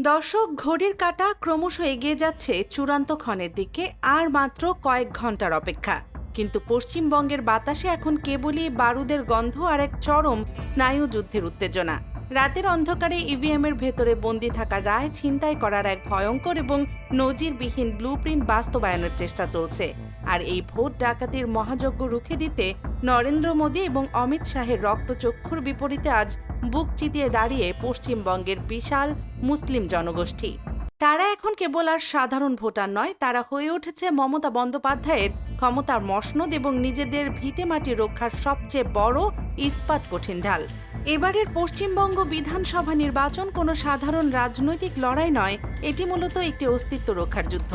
দর্শক, ঘড়ির কাঁটা ক্রমশ এগিয়ে যাচ্ছে চূড়ান্ত ক্ষণের দিকে। আর মাত্র কয়েক ঘন্টার অপেক্ষা। কিন্তু পশ্চিমবঙ্গের বাতাসে এখন কেবলই বারুদের গন্ধ আর এক চরম স্নায়ুযুদ্ধের উত্তেজনা। রাতের অন্ধকারে ইভিএমের ভেতরে বন্দী থাকা রায় ছিনতাই করার এক ভয়ঙ্কর এবং নজিরবিহীন ব্লুপ্রিন্ট বাস্তবায়নের চেষ্টা চলছে। আর এই ভোট ডাকাতির মহাযজ্ঞ রুখে দিতে নরেন্দ্র মোদী এবং অমিত শাহের রক্তচক্ষুর বিপরীতে আজ বুক চিতিয়ে দাঁড়িয়ে পশ্চিমবঙ্গের বিশাল মুসলিম জনগোষ্ঠী। তারা এখন কেবল আর সাধারণ ভোটার নয়, তারা হয়ে উঠেছে মমতা বন্দ্যোপাধ্যায়ের ক্ষমতার মসনদ এবং নিজেদের ভিটেমাটি রক্ষার সবচেয়ে বড় ইস্পাত কঠিন ঢাল। এবারের পশ্চিমবঙ্গ বিধানসভা নির্বাচন কোনো সাধারণ রাজনৈতিক লড়াই নয়, এটি মূলত একটি অস্তিত্ব রক্ষার যুদ্ধ।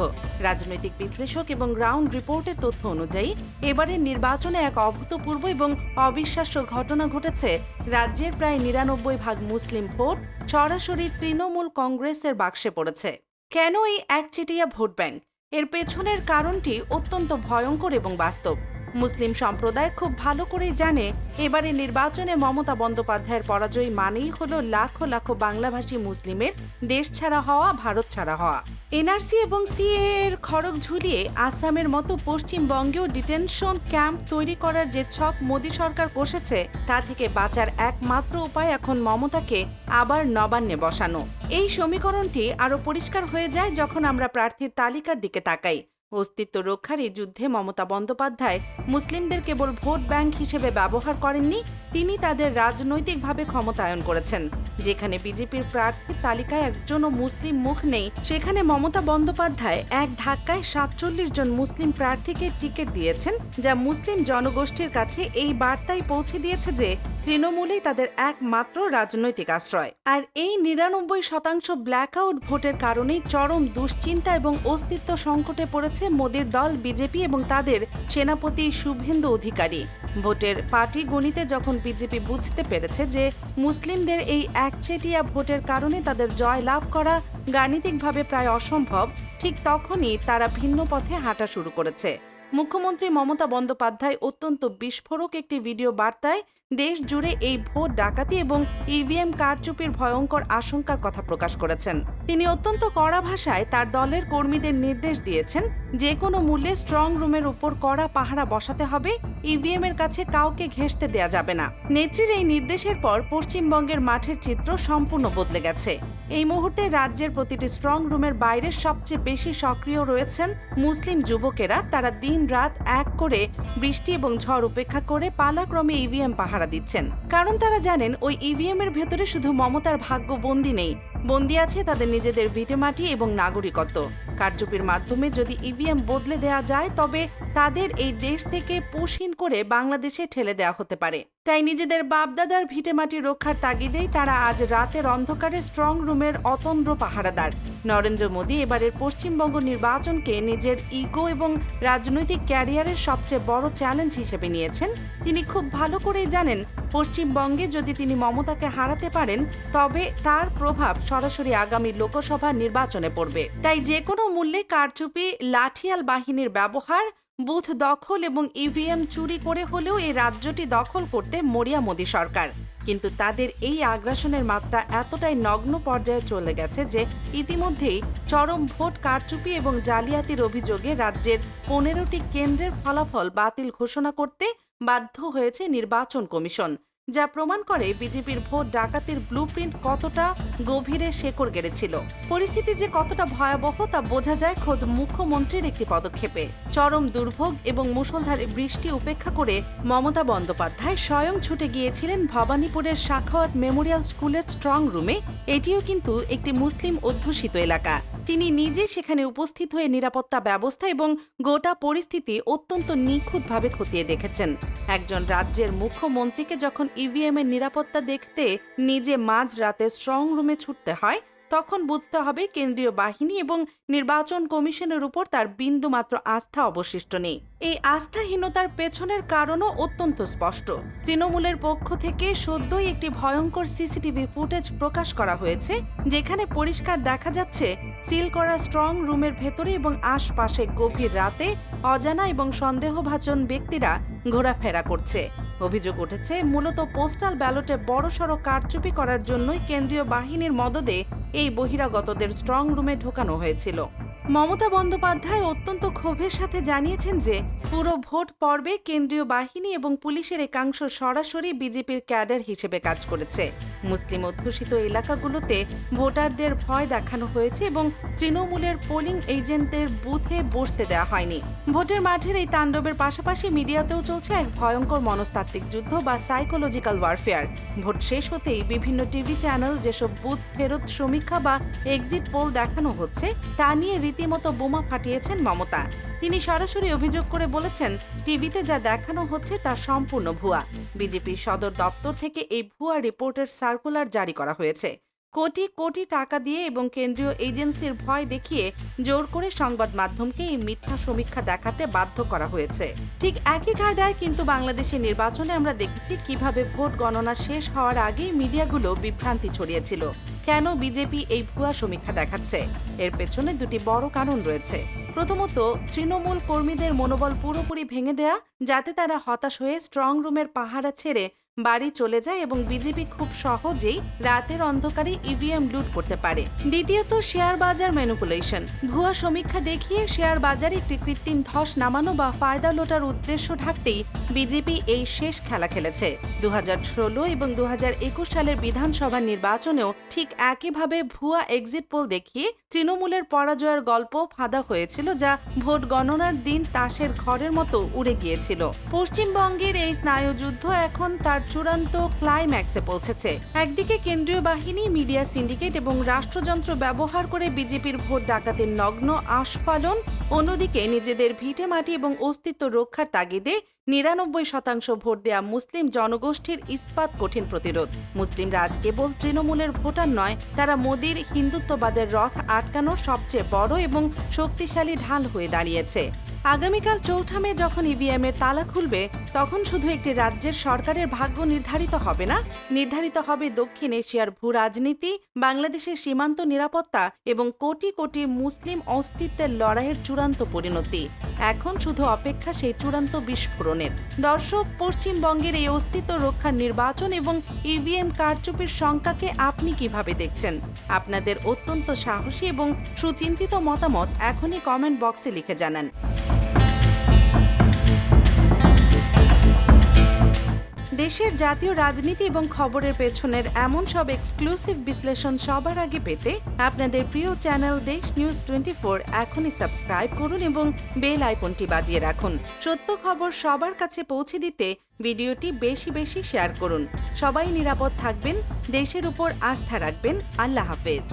রাজনৈতিক বিশ্লেষক এবং গ্রাউন্ড রিপোর্টের তথ্য অনুযায়ী এবারের নির্বাচনে এক অভূতপূর্ব এবং অবিশ্বাস্য ঘটনা ঘটেছে। রাজ্যের প্রায় ৯৯% মুসলিম ভোট সরাসরি তৃণমূল কংগ্রেসের বাক্সে পড়েছে। কেন এই একচেটিয়া ভোট ব্যাংক? এর পেছনের কারণটি অত্যন্ত ভয়ঙ্কর এবং বাস্তব। মুসলিম সম্প্রদায় খুব ভালো করেই জানে এবারে নির্বাচনে মমতা বন্দ্যোপাধ্যায়ের পরাজয় মানেই হলো লাখো লাখো বাংলাভাষী মুসলিমের দেশ ছাড়া হওয়া, ভারত ছাড়া হওয়া। এনআরসি এবং সিএএ এর খড়গ ঝুলিয়ে আসামের মতো পশ্চিমবঙ্গেও ডিটেনশন ক্যাম্প তৈরি করার যে ছক মোদী সরকার কষেছে, তা থেকে বাঁচার একমাত্র উপায় এখন মমতাকে আবার নবান্নে বসানো। এই সমীকরণটি আরও পরিষ্কার হয়ে যায় যখন আমরা প্রার্থীর তালিকার দিকে তাকাই। অস্তিত্ব রক্ষার এই যুদ্ধে মমতা বন্দ্যোপাধ্যায় মুসলিমদের কেবল ভোট ব্যাংক হিসেবে ব্যবহার করেননি, তিনি তাদের রাজনৈতিকভাবে ক্ষমতায়ন করেছেন। যেখানে বিজেপির প্রার্থীর তালিকায় একজনও মুসলিম মুখ নেই, সেখানে মমতা বন্দ্যোপাধ্যায় এক ধাক্কায় ৪৭ জন মুসলিম প্রার্থীকে টিকিট দিয়েছেন, যা মুসলিম জনগোষ্ঠীর কাছে এই বার্তাই পৌঁছে দিয়েছে যে তৃণমূলেই তাদের একমাত্র রাজনৈতিক আশ্রয়। আর এই ৯৯% ব্ল্যাকআউট ভোটের কারণেই চরম দুশ্চিন্তা এবং অস্তিত্ব সংকটে পড়েছে মোদীর দল বিজেপি এবং তাদের সেনাপতি শুভেন্দু অধিকারী। ভোটের পার্টি গণিতে যখন বিজেপি বুঝতে পেরেছে যে মুসলিমদের এই একচেটিয়া ভোটের কারণে তাদের জয় লাভ করা গাণিতিকভাবে প্রায় অসম্ভব, ঠিক তখনই তারা ভিন্ন পথে হাঁটা শুরু করেছে। মুখ্যমন্ত্রী মমতা বন্দ্যোপাধ্যায় অত্যন্ত বিস্ফোরক একটি ভিডিও বার্তায় দেশ জুড়ে এই ভোট ডাকাতি এবং ইভিএম কারচুপির ভয়ঙ্কর আশঙ্কার কথা প্রকাশ করেছেন। তিনি অত্যন্ত কড়া ভাষায় তার দলের কর্মীদের নির্দেশ দিয়েছেন, যে কোনো মূল্যে স্ট্রং রুমের উপর কড়া পাহারা বসাতে হবে, ইভিএম এর কাছে কাউকে ঘেঁষতে দেয়া যাবে না। নেত্রীর এই নির্দেশের পর পশ্চিমবঙ্গের মাঠের চিত্র সম্পূর্ণ বদলে গেছে। এই মুহূর্তে রাজ্যের প্রতিটি স্ট্রং রুমের বাইরে সবচেয়ে বেশি সক্রিয় রয়েছেন মুসলিম যুবকেরা। তারা দিন রাত এক করে বৃষ্টি এবং ঝড় উপেক্ষা করে পালাক্রমে ইভিএম পাহারা দিচ্ছেন, কারণ তারা জানেন ওই ইভিএম এর ভেতরে শুধু মমতার ভাগ্য বন্দী নেই, বন্দী আছে তাদের নিজেদের ভিটেমাটি এবং নাগরিকত্ব। কারচুপির মাধ্যমে যদি ইভিএম বদলে দেয়া যায়, তবে তাদের এই দেশ থেকে পুশিন করে বাংলাদেশে ঠেলে দেওয়া হতে পারে। তাই নিজেদের বাপদাদার ভিটেমাটি রক্ষার তাগিদেই তারা আজ রাতের অন্ধকারে স্ট্রং রুমের অতন্দ্র পাহারাদার। নরেন্দ্র মোদী এবারের পশ্চিমবঙ্গ নির্বাচনকে নিজের ইগো এবং রাজনৈতিক ক্যারিয়ারের সবচেয়ে বড় চ্যালেঞ্জ হিসেবে নিয়েছেন। তিনি খুব ভালো করেই জানেন পশ্চিমবঙ্গে যদি তিনি মমতাকে হারাতে পারেন, তবে তার প্রভাব সরাসরি আগামী লোকসভা নির্বাচনে পড়বে। তাই যে কোনো মূল্যে কারচুপি, লাঠিয়াল বাহিনীর ব্যবহার, বুথ দখল এবং ইভিএম চুরি করে হলেও এই রাজ্যটি দখল করতে মরিয়া মোদী সরকার। কিন্তু তাদের এই আগ্রাসনের মাত্রা এতটাই নগ্ন পর্যায়ে চলে গেছে যে ইতিমধ্যেই চরম ভোট কারচুপি এবং জালিয়াতির অভিযোগে রাজ্যের ১৫টি কেন্দ্রের ফলাফল বাতিল ঘোষণা করতে বাধ্য হয়েছে নির্বাচন কমিশন, যা প্রমাণ করে বিজেপির ভোট ডাকাতির ব্লুপ্রিন্ট কতটা গভীরে শেকড় গেড়েছিল। পরিস্থিতি যে কতটা ভয়াবহ তা বোঝা যায় খোদ মুখ্যমন্ত্রীর একটি পদক্ষেপে। চরম দুর্ভোগ এবং মুষলধারে বৃষ্টি উপেক্ষা করে মমতা বন্দ্যোপাধ্যায় স্বয়ং ছুটে গিয়েছিলেন ভবানীপুরের সাখাওয়াত মেমোরিয়াল স্কুলের স্ট্রং রুমে। এটিও কিন্তু একটি মুসলিম অধ্যুষিত এলাকা। তিনি নিজে সেখানে উপস্থিত হয়ে নিরাপত্তা ব্যবস্থা এবং গোটা পরিস্থিতি অত্যন্ত নিখুঁতভাবে খতিয়ে দেখেছেন। একজন রাজ্যের মুখ্যমন্ত্রীকে যখন ইভিএম এর নিরাপত্তা দেখতে নিজে মাঝরাতে স্ট্রং রুমে ছুটতে হয়, তখন বুঝতে হবে কেন্দ্রীয় বাহিনী এবং নির্বাচন কমিশনের উপর তার বিন্দুমাত্র আস্থা অবশিষ্ট নেই। এই আস্থাহীনতার পেছনের কারণও অত্যন্ত স্পষ্ট। তৃণমূলের পক্ষ থেকে সদ্যই একটি ভয়ঙ্কর সিসিটিভি ফুটেজ প্রকাশ করা হয়েছে, যেখানে পরিষ্কার দেখা যাচ্ছে সিল করা স্ট্রং রুমের ভেতরে এবং আশপাশে গভীর রাতে অজানা এবং সন্দেহভাজন ব্যক্তিরা ঘোরাফেরা করছে। অভিযোগ উঠেছে মূলত পোস্টাল ব্যালটে বড়সড় কারচুপি করার জন্যই কেন্দ্রীয় বাহিনীর মদদে এই বহিরাগতদের স্ট্রং রুমে ঢোকানো হয়েছিল। মমতা বন্দ্যোপাধ্যায় অত্যন্ত ক্ষোভের সাথে জানিয়েছেন যে পুরো ভোট পর্বে কেন্দ্রীয় বাহিনী এবং পুলিশের একাংশ সরাসরি বিজেপির ক্যাডার হিসেবে কাজ করেছে। মুসলিম অধ্যুষিত এলাকাগুলোতে ভোটারদের ভয় দেখানো হয়েছে এবং তৃণমূলের পোলিং এজেন্টদের বুথে বসতে দেওয়া হয়নি। ভোটের মাঠের এই তাণ্ডবের পাশাপাশি মিডিয়াতেও চলছে এক ভয়ঙ্কর মনস্তাত্ত্বিক যুদ্ধ বা সাইকোলজিক্যাল ওয়ারফেয়ার। ভোট শেষ হতেই বিভিন্ন টিভি চ্যানেল যেসব বুথ ফেরত সমীক্ষা বা এক্সিট পোল দেখানো হচ্ছে তা নিয়ে রীতিমতো বোমা ফাটিয়েছেন মমতা। তিনি সরাসরি অভিযোগ করে বলেছেন, টিভিতে যা দেখানো হচ্ছে তা সম্পূর্ণ ভুয়া। বিজেপির সদর দপ্তর থেকে এই ভুয়া রিপোর্টের সার্কুলার জারি করা হয়েছে। কোটি কোটি টাকা দিয়ে এবং কেন্দ্রীয় এজেন্সির ভয় দেখিয়ে জোর করে সংবাদ মাধ্যমকে এই মিথ্যা সমীক্ষা দেখাতে বাধ্য করা হয়েছে। ঠিক একই কায়দায় কিন্তু বাংলাদেশের নির্বাচনে আমরা দেখেছি কিভাবে ভোট গণনা শেষ হওয়ার আগেই মিডিয়াগুলো বিভ্রান্তি ছড়িয়েছিল। কেন বিজেপি এই ভুয়া সমীক্ষা দেখাচ্ছে? এর পেছনে দুটি বড় কারণ রয়েছে। প্রথমত, তৃণমূল কর্মীদের মনোবল পুরোপুরি ভেঙে দেয়া, যাতে তারা হতাশ হয়ে স্ট্রং রুমের পাহারা ছেড়ে বাড়ি চলে যায় এবং বিজেপি খুব সহজেই রাতের অন্ধকারে ইভিএম লুট করতে পারে। দ্বিতীয়ত, শেয়ার বাজার ম্যানিপুলেশন। ভুয়া সমীক্ষা দেখিয়ে শেয়ার বাজারে একটি কৃত্রিম ধস নামানো বা ফায়দা লোটার উদ্দেশ্য ঢাকতেই বিজেপি এই শেষ খেলা খেলেছে। 2016 এবং 2021 সালের বিধানসভা নির্বাচনেও ঠিক একইভাবে ভুয়া এক্সিট পোল দেখিয়ে তৃণমূলের পরাজয়ের গল্প ফাঁদা হয়েছিল, যা ভোট গণনার দিন তাসের ঘরের মতো উড়ে গিয়েছিল। পশ্চিমবঙ্গের এই স্নায়ুযুদ্ধ এখন তার চূড়ান্ত ক্লাইম্যাক্সে পৌঁছেছে। একদিকে কেন্দ্রীয় বাহিনী, মিডিয়া সিন্ডিকেট এবং রাষ্ট্রযন্ত্র ব্যবহার করে বিজেপির ভোট ডাকাতের নগ্ন আস্ফালন, অন্যদিকে নিজেদের ভিটে মাটি এবং অস্তিত্ব রক্ষার তাগিদে 99% ভোট দেয়া মুসলিম জনগোষ্ঠীর ইস্পাত কঠিন প্রতিরোধ। মুসলিমরা আজ কেবল তৃণমূলের ভোটার নয়, তারা মোদির হিন্দুত্ববাদের রথ আটকানোর সবচেয়ে বড় এবং শক্তিশালী ঢাল হয়ে দাঁড়িয়েছে। আগামীকাল 4 মে যখন ইভিএম এর তালা খুলবে, তখন শুধু একটি রাজ্যের সরকারের ভাগ্য নির্ধারিত হবে না, নির্ধারিত হবে দক্ষিণ এশিয়ার ভূ রাজনীতি, বাংলাদেশের সীমান্ত নিরাপত্তা এবং কোটি কোটি মুসলিম অস্তিত্বের লড়াইয়ের চূড়ান্ত পরিণতি। এখন শুধু অপেক্ষা সেই চূড়ান্ত বিস্ফোরণের। দর্শক, পশ্চিমবঙ্গের এই অস্তিত্ব রক্ষার নির্বাচন এবং ইভিএম কারচুপির শঙ্কাকে আপনি কিভাবে দেখছেন? আপনাদের অত্যন্ত সাহসী এবং সুচিন্তিত মতামত এখনই কমেন্ট বক্সে লিখে জানান। দেশের জাতীয় রাজনীতি এবং খবরের পেছনের এমন সব এক্সক্লুসিভ বিশ্লেষণ সবার আগে পেতে আপনাদের প্রিয় চ্যানেল দেশ নিউজ 24 এখনই সাবস্ক্রাইব করুন এবং বেল আইকনটি বাজিয়ে রাখুন। সত্য খবর সবার কাছে পৌঁছে দিতে ভিডিওটি বেশি বেশি শেয়ার করুন। সবাই নিরাপদ থাকবেন, দেশের উপর আস্থা রাখবেন। আল্লাহ হাফেজ।